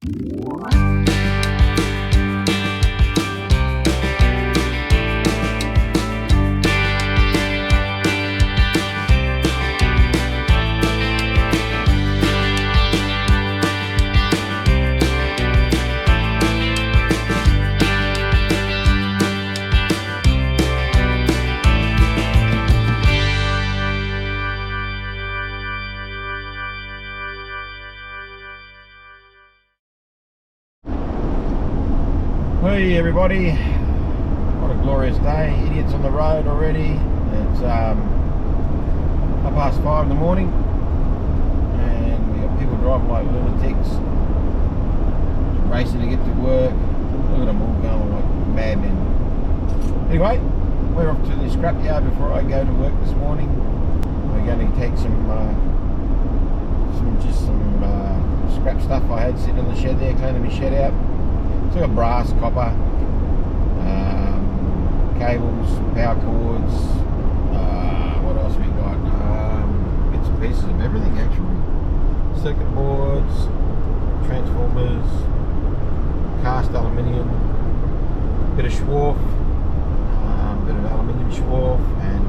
Hey everybody, what a glorious day. Idiots on the road already. It's 5:30 in the morning and we got people driving like lunatics, racing to get to work. Look at them all going like madmen. Anyway, we're off to the scrapyard before I go to work this morning. We're going to take some scrap stuff I had sitting in the shed there, cleaning my shed out. So got brass, copper, cables, power cords, what else we got? Bits and pieces of everything actually. Circuit boards, transformers, cast aluminium, bit of schwarf, bit of aluminium schwarf and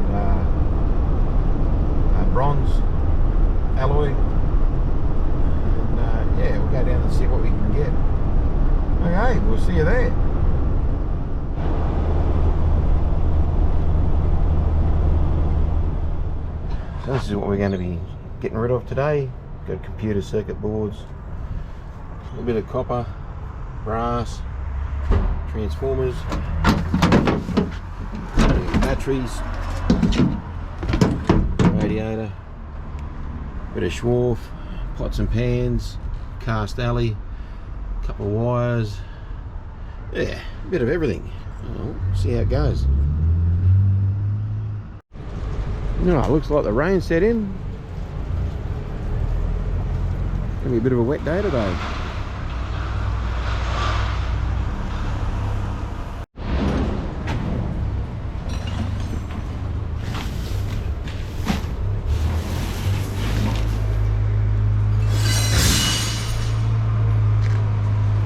bronze alloy. And yeah, we'll go down and see what we can get. Okay, we'll see you there. So this is what we're going to be getting rid of today. Got computer circuit boards, a little bit of copper, brass, transformers, batteries, radiator, bit of schwarf, pots and pans, cast alley, couple of wires, yeah, a bit of everything. We'll see how it goes. No, it looks like the rain set in. Gonna be a bit of a wet day today.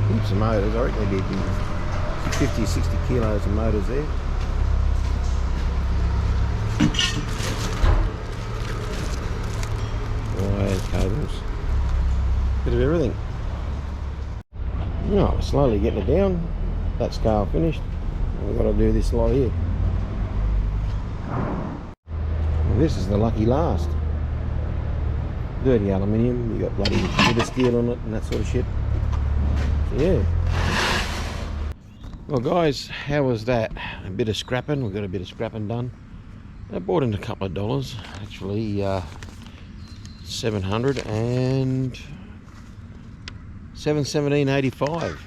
Heaps of motors, I reckon there'd be 50, 60 kilos of motors there. Wires, cables, bit of everything. No, we're slowly getting it down. That scale finished. We've got to do this lot here. Well, this is the lucky last. Dirty aluminium, you got bloody bit of steel on it and that sort of shit. So, yeah. Well guys, how was that? A bit of scrapping. We've got a bit of scrapping done. I bought in a couple of dollars, actually. 700 and 717.85.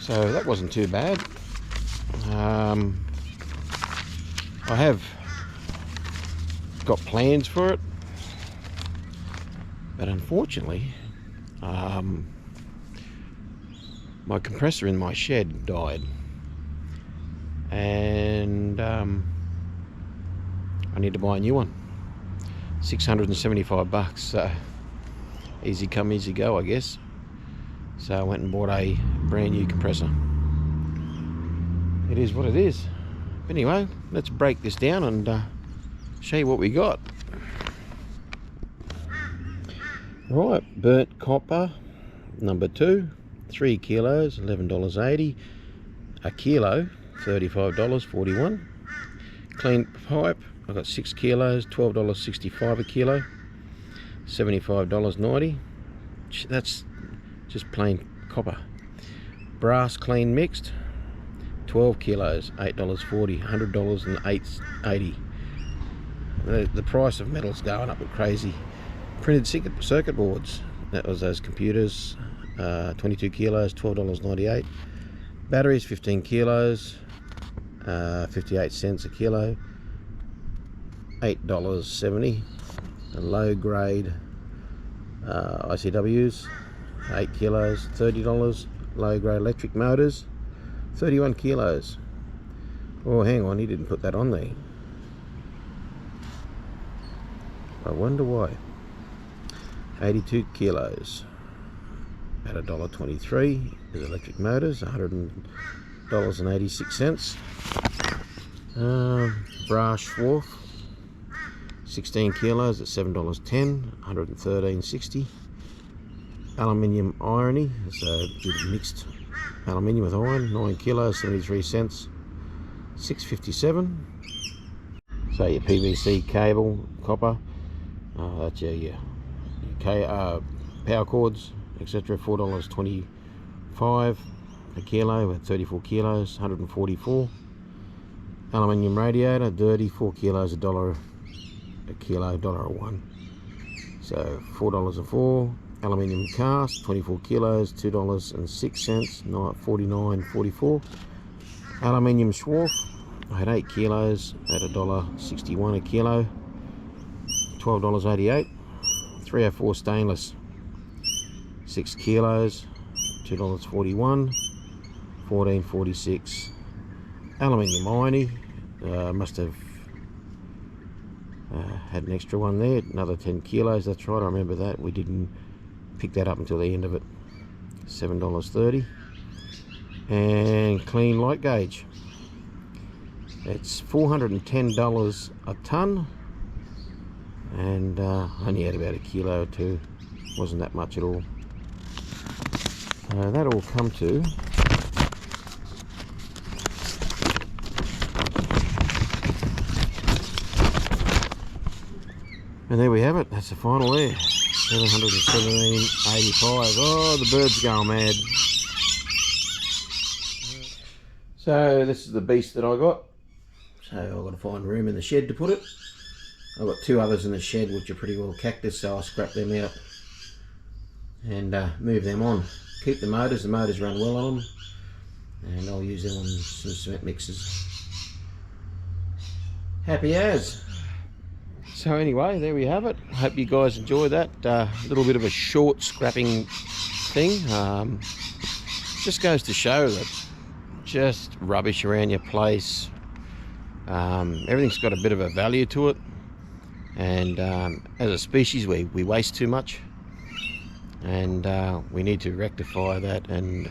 So that wasn't too bad. I have got plans for it, but unfortunately my compressor in my shed died, and I need to buy a new one. $675, so easy come easy go, I guess. So I went and bought a brand new compressor. It is what it is. But anyway, let's break this down and show you what we got. Right, burnt copper number 2, 3 kilos, $11.80. A kilo, $35.41. Clean pipe, I've got 6 kilos, $12.65 a kilo, $75.90. That's just plain copper. Brass clean mixed, 12 kilos, $8.40, $100.80. The price of metal's going up like crazy. Printed circuit boards, that was those computers, 22 kilos, $12.98. Batteries, 15 kilos, 58 cents a kilo, $8.70. Low grade ICWs, 8 kilos, $30. Low grade electric motors, 31 kilos. Oh, hang on, he didn't put that on there. I wonder why. 82 kilos. at $1.23. There's electric motors, $100.86. Brass Schwarf, 16 kilos at $7.10, $113.60. Aluminium irony, so mixed aluminium with iron, 9 kilos, 73 cents, $6.57. So your PVC cable, copper, that's your power cords, etc. $4.25 a kilo at 34 kilos, 144. Aluminium radiator, dirty, 4 kilos, $1 a kilo, $1.01. So $4.04. Aluminium cast, 24 kilos, $2.06, $49.44. Aluminium Schwarf, I had 8 kilos at $1.61 a kilo, $12.88. 304 stainless, 6 kilos, $2.41, $14.46. Aluminium irony, must have had an extra one there, another 10 kilos, that's right, I remember that. We didn't pick that up until the end of it. $7.30. And clean light gauge, it's $410 a ton, and only had about a kilo or two, wasn't that much at all. That all come to and there we have it, that's the final there, $717.85. Oh, the bird's going mad. So this is the beast that I got. So I've got to find room in the shed to put it. I've got 2 others in the shed which are pretty well cactus, so I'll scrap them out and move them on. Keep the motors run well on them, and I'll use them on some cement mixers. Happy as. So anyway, there we have it. Hope you guys enjoyed that. Little bit of a short scrapping thing. Just goes to show that just rubbish around your place. Everything's got a bit of a value to it, and as a species we waste too much, and we need to rectify that and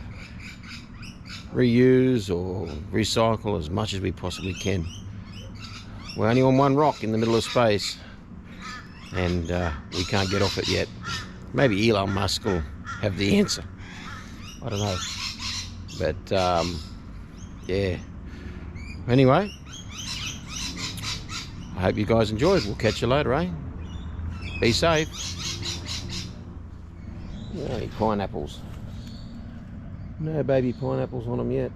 reuse or recycle as much as we possibly can. We're only on one rock in the middle of space, and we can't get off it yet. Maybe Elon Musk will have the answer, I don't know, but yeah, anyway, I hope you guys enjoyed. We'll catch you later, eh? Be safe. No pineapples. No baby pineapples on them yet.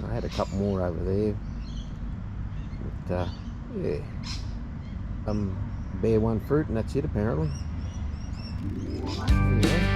I had a couple more over there. But, yeah. Bear one fruit and that's it apparently. Anyway.